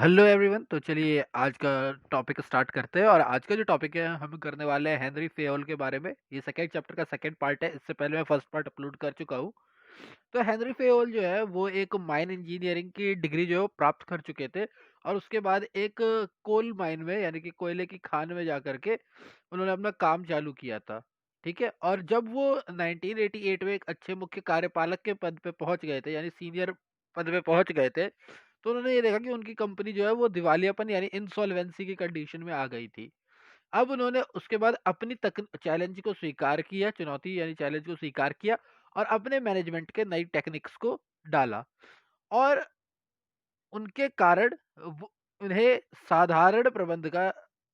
Hello everyone. तो चलिए आज का टॉपिक स्टार्ट करते हैं। और आज का जो टॉपिक है हम करने वाले हैं हेनरी फेयोल के बारे में। ये सेकेंड चैप्टर का सेकेंड पार्ट है। इससे पहले मैं फर्स्ट पार्ट अपलोड कर चुका हूँ। तो हेनरी फेयोल जो है वो एक माइन इंजीनियरिंग की डिग्री जो है वो प्राप्त कर चुके थे। और उसके बाद एक कोल माइन में यानी कि कोयले की खान में जा करके उन्होंने अपना काम चालू किया था। ठीक है। और जब वो 1988 में एक अच्छे मुख्य कार्यपालक के पद पे पहुंच गए थे यानी सीनियर पद पे पहुंच गए थे, तो उन्होंने ये देखा कि उनकी कंपनी जो है वो दिवालियापन यानी इंसॉल्वेंसी की कंडीशन में आ गई थी। अब उन्होंने उसके बाद अपनी तक चैलेंज को स्वीकार किया, चुनौती यानी चैलेंज को स्वीकार किया और अपने मैनेजमेंट के नई टेक्निक्स को डाला। और उनके कारण उन्हें साधारण प्रबंध का,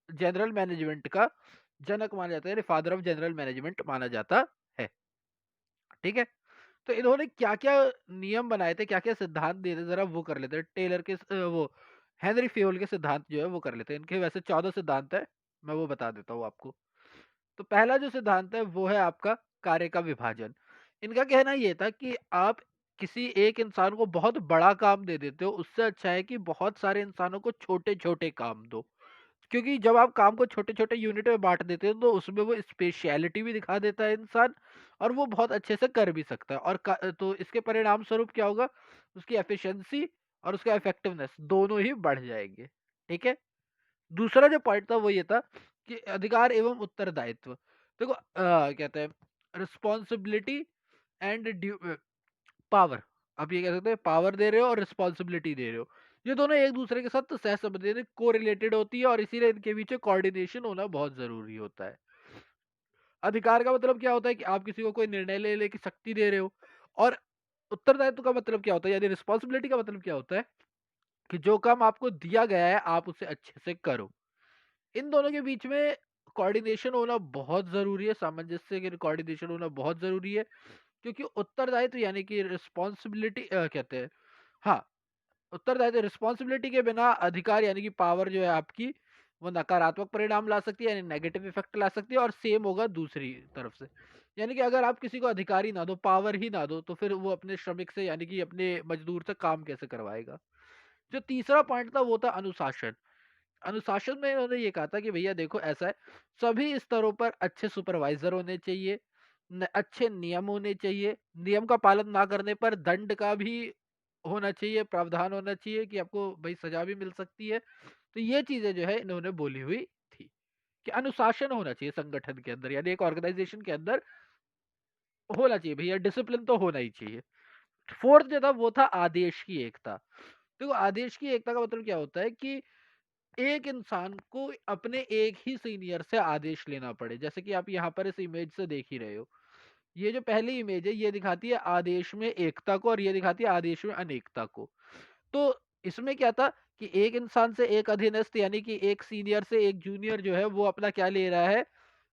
जनरल मैनेजमेंट का जनक माना जाता है यानी फादर ऑफ जनरल मैनेजमेंट माना जाता है। ठीक है। तो इन्होंने क्या क्या नियम बनाए थे, क्या क्या सिद्धांत दिए थे, जरा वो कर लेते हैं। टेलर के वो हेनरी फेयोल के सिद्धांत जो है वो कर लेते हैं। इनके वैसे 14 सिद्धांत है, मैं वो बता देता हूँ आपको। तो पहला जो सिद्धांत है वो है आपका कार्य का विभाजन। इनका कहना ये था कि आप किसी एक इंसान को बहुत बड़ा काम दे देते हो, उससे अच्छा है कि बहुत सारे इंसानों को छोटे छोटे काम दो। क्योंकि जब आप काम को छोटे छोटे यूनिट में बांट देते हो तो उसमें वो स्पेशलिटी भी दिखा देता है इंसान, और वो बहुत अच्छे से कर भी सकता है। और तो इसके परिणाम स्वरूप क्या होगा, उसकी एफिशिएंसी और उसका इफेक्टिवनेस दोनों ही बढ़ जाएंगे। ठीक है। दूसरा जो पॉइंट था वो ये था कि अधिकार एवं उत्तरदायित्व। देखो कहते हैं रिस्पॉन्सिबिलिटी एंड पावर। आप ये कह सकते हैं पावर दे रहे हो और रिस्पॉन्सिबिलिटी दे रहे हो, ये दोनों एक दूसरे के साथ तो सहसंबंधित को रिलेटेड होती है, और इसीलिए इनके बीच कोऑर्डिनेशन होना बहुत जरूरी होता है। अधिकार का मतलब क्या होता है कि आप किसी को कोई निर्णय लेने की शक्ति दे रहे हो। और उत्तरदायित्व का मतलब क्या होता है, यानी रिस्पॉन्सिबिलिटी का मतलब क्या होता है कि जो काम आपको दिया गया है आप उसे अच्छे से करो। इन दोनों के बीच में कोऑर्डिनेशन होना बहुत जरूरी है, सामंजस्य के कोऑर्डिनेशन होना बहुत जरूरी है। क्योंकि उत्तरदायित्व यानी कि रिस्पॉन्सिबिलिटी कहते हैं, हाँ, उत्तरदायित्व रिस्पॉन्सिबिलिटी के बिना अधिकार यानी कि पावर जो है आपकी वो नकारात्मक परिणाम ला सकती है यानी नेगेटिव इफेक्ट ला सकती है। और सेम होगा दूसरी तरफ से, यानी कि अगर आप किसी को अधिकार ही ना दो, पावर ही ना दो, तो फिर वो अपने श्रमिक से यानी कि अपने मजदूर से काम कैसे करवाएगा। जो तीसरा पॉइंट था वो था अनुशासन। अनुशासन में इन्होंने ये कहा था कि भैया देखो ऐसा है, सभी स्तरों पर अच्छे सुपरवाइजर होने चाहिए, अच्छे नियम होने चाहिए, नियम का पालन ना करने पर दंड का भी होना चाहिए, प्रावधान होना चाहिए कि आपको भाई सजा भी मिल सकती है। तो ये चीजें जो है इन्होंने बोली हुई थी कि अनुशासन होना चाहिए संगठन के अंदर, यानी एक ऑर्गेनाइजेशन के अंदर होना चाहिए भैया, डिसिप्लिन तो होना ही चाहिए। फोर्थ जो था वो था आदेश की एकता। देखो आदेश की एकता का मतलब क्या होता है कि एक इंसान को अपने एक ही सीनियर से आदेश लेना पड़े। जैसे कि आप यहाँ पर इस इमेज से देख ही रहे हो, ये जो पहली इमेज है ये दिखाती है आदेश में एकता को, और ये दिखाती है आदेश में अनेकता को। तो इसमें क्या था कि एक इंसान से एक अधीनस्थ यानी कि एक सीनियर से एक जूनियर जो है वो अपना क्या ले रहा है,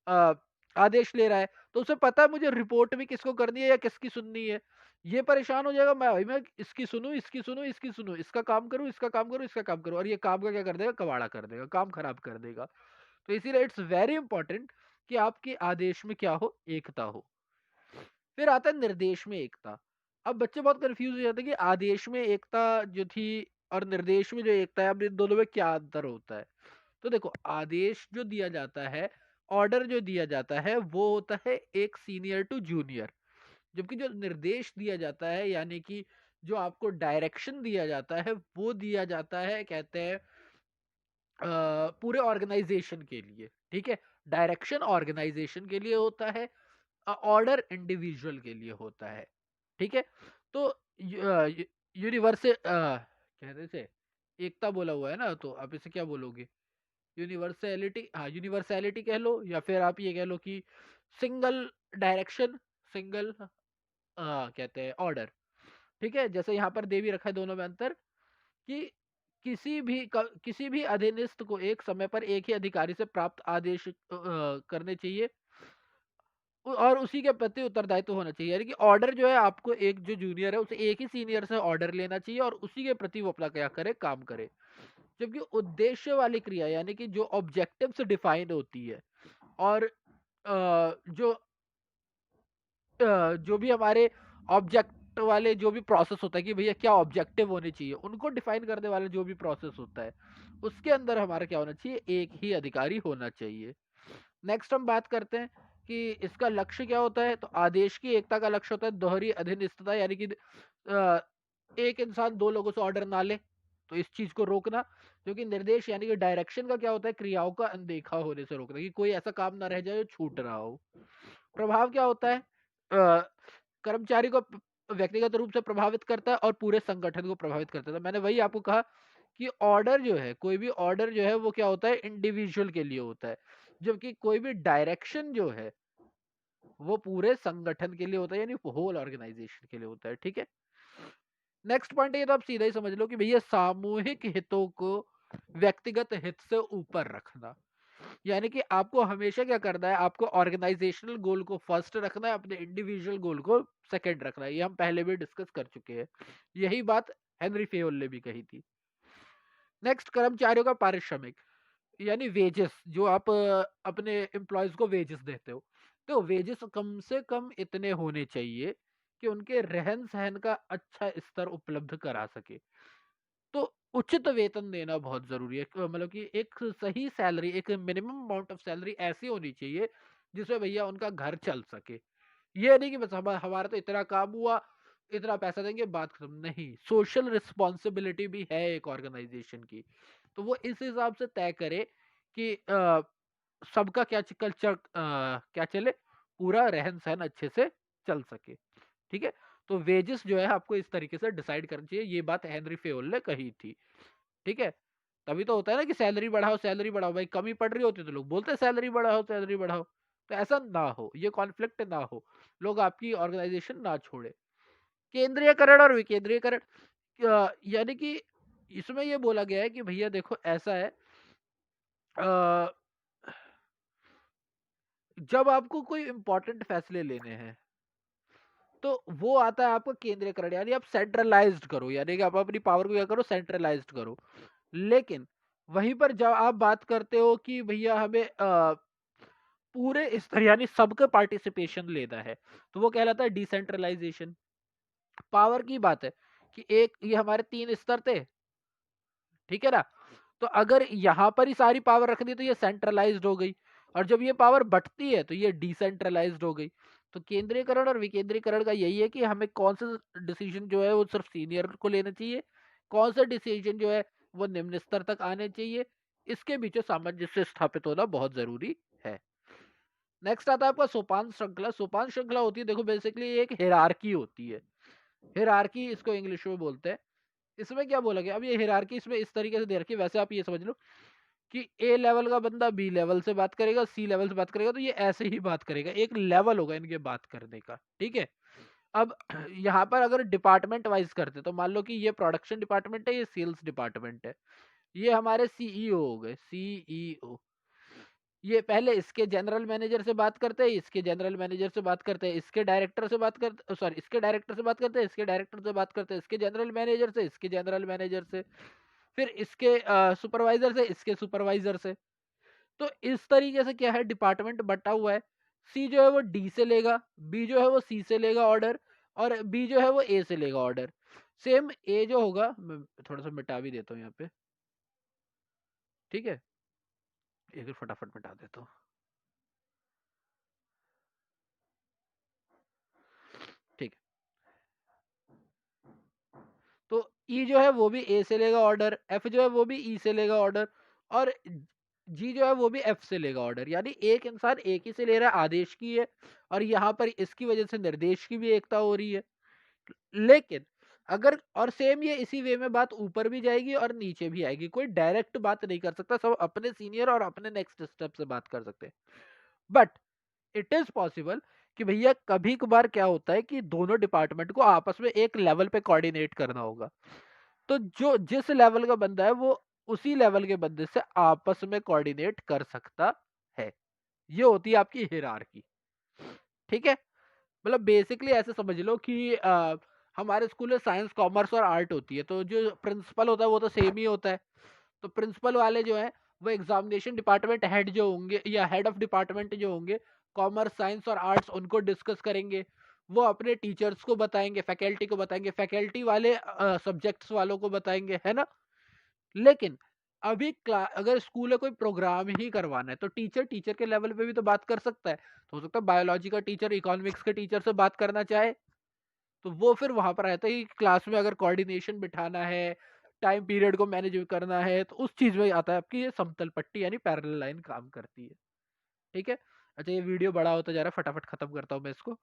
अ, आदेश ले रहा है। तो उसे पता है मुझे रिपोर्ट भी किसको करनी है या किसकी सुननी है। ये परेशान हो जाएगा, मैं भाई मैं इसकी सुनूं, इसकी सुनूं, इसकी सुनूं, इसका काम करूं, इसका काम करूं, इसका काम करूं, और ये काम का क्या कर देगा, कबाड़ा कर देगा, काम खराब कर देगा। तो इसीलिए इट्स वेरी इंपॉर्टेंट कि आपके आदेश में क्या हो, एकता हो। फिर आता है निर्देश में एकता। अब बच्चे बहुत कंफ्यूज हो जाते हैं कि आदेश में एकता जो थी और निर्देश में जो एकता है, अब इन दोनों में क्या अंतर होता है। तो देखो आदेश जो दिया जाता है, ऑर्डर जो दिया जाता है वो होता है एक सीनियर टू जूनियर। जबकि जो निर्देश दिया जाता है यानी कि जो आपको डायरेक्शन दिया जाता है वो दिया जाता है कहते हैं पूरे ऑर्गेनाइजेशन के लिए। ठीक है। डायरेक्शन ऑर्गेनाइजेशन के लिए होता है, ऑर्डर इंडिविजुअल के लिए होता है। ठीक है। तो यूनिवर्सल कहते से एकता बोला हुआ है ना, तो आप इसे क्या बोलोगे, यूनिवर्सैलिटी। हाँ, यूनिवर्सैलिटी कह लो, या फिर आप ये कह लो कि सिंगल डायरेक्शन, सिंगल कहते हैं ऑर्डर। ठीक है। जैसे यहाँ पर दे भी रखा है दोनों में अंतर कि किसी भी अधीनस्थ को एक समय पर एक ही अधिकारी से प्राप्त आदेश करने चाहिए, और उसी के प्रति उत्तरदायित्व होना चाहिए। यानी कि ऑर्डर जो है आपको, एक जो जूनियर है उसे एक ही सीनियर से ऑर्डर लेना चाहिए और उसी के प्रति वो अपना क्या करे, काम करे। जबकि उद्देश्य वाली क्रिया यानी कि जो ऑब्जेक्टिव से डिफाइन होती है, और जो जो भी हमारे ऑब्जेक्ट प्रोजेक्ट वाले जो भी प्रोसेस होता है कि भैया क्या ऑब्जेक्टिव होने चाहिए, उनको डिफाइन करने वाला जो भी प्रोसेस होता है, उसके अंदर हमारा क्या होना चाहिए, एक ही अधिकारी होना चाहिए। नेक्स्ट हम बात करते हैं कि इसका लक्ष्य क्या होता है। तो आदेश की एकता का लक्ष्य होता है दोहरी अधीनस्थता, यानी कि एक इंसान दो लोगों से ऑर्डर ना ले, तो इस चीज को रोकना। क्योंकि निर्देश यानी कि डायरेक्शन का क्या होता है, क्रियाओं का अनदेखा होने से रोकना, कि कोई ऐसा काम ना रह जाए जो छूट रहा हो। प्रभाव क्या होता है, कर्मचारी को व्यक्तिगत रूप से प्रभावित करता है और पूरे संगठन को प्रभावित करता है। तो मैंने वही आपको कहा कि ऑर्डर जो है, कोई भी ऑर्डर जो है वो क्या होता है, इंडिविजुअल के लिए होता है, जबकि कोई भी डायरेक्शन जो है वो पूरे संगठन के लिए होता है, यानी होल ऑर्गेनाइजेशन के लिए होता है। ठीक है, नेक्स्ट पॉइंट ये तो आप सीधा ही समझ लो कि भैया सामूहिक हितों को व्यक्तिगत हित से ऊपर रखना, यानी कि आपको हमेशा क्या करना है, आपको ऑर्गेनाइजेशनल गोल को फर्स्ट रखना है, अपने इंडिविजुअल गोल को सेकंड रखना है। ये हम पहले भी डिस्कस कर चुके हैं, यही बात हेनरी फेयोल ने भी कही थी। नेक्स्ट, कर्मचारियों का पारिश्रमिक यानी वेजेस, जो आप अपने एम्प्लॉयज को वेजेस देते हो, तो वेजेस कम से कम इतने होने चाहिए कि उनके रहन सहन का अच्छा स्तर उपलब्ध करा सके। तो उचित वेतन देना बहुत जरूरी है, मतलब कि एक सही सैलरी, एक मिनिमम अमाउंट ऑफ सैलरी ऐसी होनी चाहिए जिसमें भैया उनका घर चल सके। ये नहीं कि बस हमारा तो इतना काम हुआ, इतना पैसा देंगे, बात खत्म। नहीं, सोशल रिस्पॉन्सिबिलिटी भी है एक ऑर्गेनाइजेशन की, तो वो इस हिसाब से तय करे कि सबका क्या कल्चर क्या चले, पूरा रहन सहन अच्छे से चल सके। ठीक है, तो वेजेस जो है आपको इस तरीके से डिसाइड करनी चाहिए, ये बात हेनरी फेयोल ने कही थी। ठीक है, तभी तो होता है ना कि सैलरी बढ़ाओ, सैलरी बढ़ाओ। भाई कमी पड़ रही होती तो लोग बोलते हैं सैलरी बढ़ाओ, सैलरी बढ़ाओ। तो ऐसा ना हो, ये कॉन्फ्लिक्ट ना हो, लोग आपकी ऑर्गेनाइजेशन ना छोड़े। केंद्रीयकरण और विकेंद्रीयकरण, यानी कि इसमें ये बोला गया है कि भैया देखो ऐसा है, अ, जब आपको कोई इंपॉर्टेंट फैसले लेने हैं तो वो आता है आपको केंद्रीयकरण, यानी आप सेंट्रलाइज्ड करो, यानी कि आप अपनी पावर को क्या करो, सेंट्रलाइज्ड करो। लेकिन वहीं पर जब आप बात करते हो कि भैया हमें पूरे स्तर यानी सबके पार्टिसिपेशन लेना है, तो वो कहलाता है डिसेंट्रलाइजेशन। पावर की बात है कि एक ये हमारे 3 स्तर थे, ठीक है ना, तो अगर यहाँ पर ही सारी पावर रख दी तो ये सेंट्रलाइज्ड हो गई, और जब ये पावर बंटती है तो ये डिसेंट्रलाइज्ड हो गई। तो केंद्रीयकरण और विकेंद्रीकरण का यही है कि हमें कौन सा डिसीजन जो है वो सिर्फ सीनियर को लेना चाहिए, कौन सा डिसीजन जो है वो निम्न स्तर तक आने चाहिए, इसके बीच सामंजस्य स्थापित होना बहुत जरूरी है। नेक्स्ट आता है आपका सोपान श्रृंखला। सोपान श्रृंखला होती है, देखो बेसिकली एक हिरार्की होती है, हिरार्की इसको इंग्लिश में बोलते हैं। इसमें क्या बोला गया, अब ये हिरार्की इसमें इस तरीके से दे रखी है, वैसे आप ये समझ लो कि ए लेवल का बंदा बी लेवल से बात करेगा, सी लेवल से बात करेगा, तो ये ऐसे ही बात करेगा, एक लेवल होगा इनके बात करने का। ठीक है, अब यहाँ पर अगर डिपार्टमेंट वाइज करते तो मान लो कि ये प्रोडक्शन डिपार्टमेंट है, ये सेल्स डिपार्टमेंट है, ये हमारे सीईओ हो गए, सीईओ। ये पहले इसके जनरल मैनेजर से बात करते हैं, इसके जनरल मैनेजर से बात करते हैं, इसके डायरेक्टर से बात करते, सॉरी इसके डायरेक्टर से बात करते हैं, इसके डायरेक्टर से बात करते हैं, इसके जनरल मैनेजर से, इसके जनरल मैनेजर से, फिर इसके सुपरवाइजर से, इसके सुपरवाइजर से। तो इस तरीके से क्या है, डिपार्टमेंट बटा हुआ है। सी जो है वो डी से लेगा, बी जो है वो सी से लेगा ऑर्डर, और बी जो है वो ए से लेगा ऑर्डर। सेम ए जो होगा, मैं थोड़ा सा मिटा भी देता हूँ यहाँ पे, ठीक है, एक बार फटाफट मिटा देता हूँ। ठीक है, तो ई जो है वो भी ए से लेगा ऑर्डर, एफ जो है वो भी ई से लेगा ऑर्डर, और जी जो है वो भी एफ से लेगा ऑर्डर। यानी एक इंसान एक ही से ले रहा है, आदेश की है, और यहाँ पर इसकी वजह से निर्देश की भी एकता हो रही है। लेकिन अगर, और सेम ये इसी वे में बात ऊपर भी जाएगी और नीचे भी आएगी, कोई डायरेक्ट बात नहीं कर सकता, सब अपने सीनियर और अपने नेक्स्ट स्टेप से बात कर सकते हैं। बट इट इज पॉसिबल कि भैया कभी कभार क्या होता है कि दोनों डिपार्टमेंट को आपस में एक लेवल पे कोऑर्डिनेट करना होगा, तो जो जिस लेवल का बंदा है वो उसी लेवल के बंदे से आपस में कोऑर्डिनेट कर सकता है। ये होती है आपकी हिरार्की। ठीक है, मतलब बेसिकली ऐसे समझ लो कि हमारे स्कूल में साइंस कॉमर्स और आर्ट होती है, तो जो प्रिंसिपल होता है वो तो सेम ही होता है। तो प्रिंसिपल वाले जो है वो एग्जामिनेशन डिपार्टमेंट हेड जो होंगे या हेड ऑफ डिपार्टमेंट जो होंगे, कॉमर्स साइंस और आर्ट्स, उनको डिस्कस करेंगे, वो अपने टीचर्स को बताएंगे, फैकल्टी को बताएंगे, फैकल्टी वाले सब्जेक्ट्स वालों को बताएंगे, है ना। लेकिन अभी अगर स्कूल में कोई प्रोग्राम ही करवाना है तो टीचर टीचर के लेवल पे भी तो बात कर सकता है। तो हो सकता है बायोलॉजी का टीचर इकोनॉमिक्स के टीचर से बात करना चाहे, तो वो फिर वहां पर आता है कि क्लास में अगर कोऑर्डिनेशन बिठाना है, टाइम पीरियड को मैनेज करना है, तो उस चीज में आता है आपकी ये समतल पट्टी यानी पैरेलल लाइन काम करती है। ठीक है। अच्छा, ये वीडियो बड़ा होता जा रहा है, फटाफट खत्म करता हूँ मैं इसको।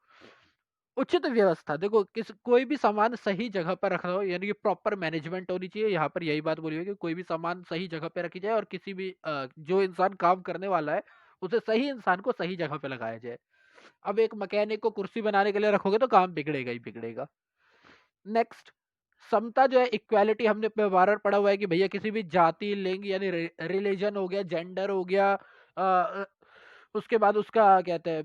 उचित व्यवस्था, देखो कोई भी सामान सही जगह पर रखना हो, यानी कि प्रॉपर मैनेजमेंट होनी चाहिए। यहाँ पर यही बात बोली हुई है कि कोई भी सामान सही जगह पे रखी जाए और किसी भी जो इंसान काम करने वाला है उसे सही इंसान को सही जगह पे लगाया जाए। अब एक मैकेनिक को कुर्सी बनाने के लिए रखोगे तो काम बिगड़ेगा ही बिगड़ेगा। नेक्स्ट, समता जो है, इक्वालिटी, हमने बार बार पढ़ा हुआ है कि भैया किसी भी जाति, लिंग यानी रिलीजन हो गया, जेंडर हो गया, अ, उसके बाद उसका कहते हैं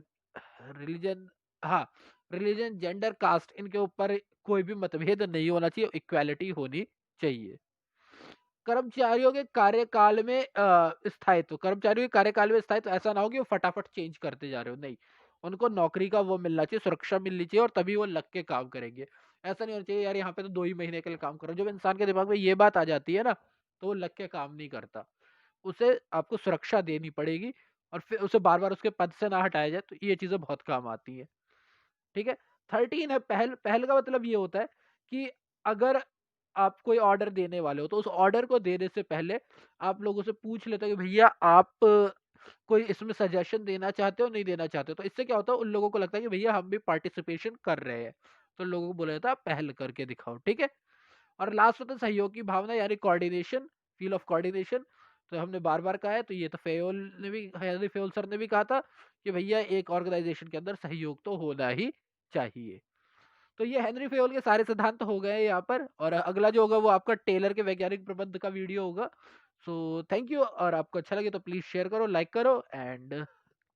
रिलीजन, हाँ, रिलीजन, जेंडर, कास्ट, इनके ऊपर कोई भी मतभेद नहीं होना चाहिए, इक्वालिटी होनी चाहिए। कर्मचारियों के कार्यकाल में स्थायित्व, कर्मचारियों के कार्यकाल में स्थायित्व ऐसा ना हो कि वो फटाफट चेंज करते जा रहे हो, नहीं, उनको नौकरी का वो मिलना चाहिए, सुरक्षा मिलनी चाहिए, और तभी वो लग के काम करेंगे। ऐसा नहीं होना चाहिए यार यहाँ पे तो 2 ही महीने के लिए काम करो। जब इंसान के दिमाग में ये बात आ जाती है ना, तो वो लग के काम नहीं करता। उसे आपको सुरक्षा देनी पड़ेगी, और फिर उसे बार बार उसके पद से ना हटाया जाए, तो ये चीजें बहुत काम आती है। ठीक है। 13 है पहल। पहल का मतलब ये होता है कि अगर आप कोई ऑर्डर देने वाले हो तो उस ऑर्डर को देने से पहले आप लोगों से पूछ लेते हो कि भैया आप कोई इसमें सजेशन देना चाहते हो, नहीं देना चाहते हो। तो इससे क्या होता है, उन लोगों को लगता है कि भैया हम भी पार्टिसिपेशन कर रहे हैं, तो लोगों को बोला जाता है आप पहल करके दिखाओ। ठीक है। और लास्ट होता है सहयोग की भावना यानी कोऑर्डिनेशन, फील ऑफ कोऑर्डिनेशन। तो हमने बार बार कहा है, तो ये तो फेयोल ने भी, हेनरी फेयोल सर ने भी कहा था कि भैया एक ऑर्गेनाइजेशन के अंदर सहयोग तो होना ही चाहिए। तो ये हेनरी फेयोल के सारे सिद्धांत हो गए यहाँ पर, और अगला जो होगा वो आपका टेलर के वैज्ञानिक प्रबंध का वीडियो होगा। सो थैंक यू, और आपको अच्छा लगे तो प्लीज शेयर करो, लाइक करो, एंड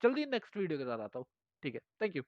जल्दी नेक्स्ट वीडियो के साथ आता हूँ। ठीक है, थैंक यू।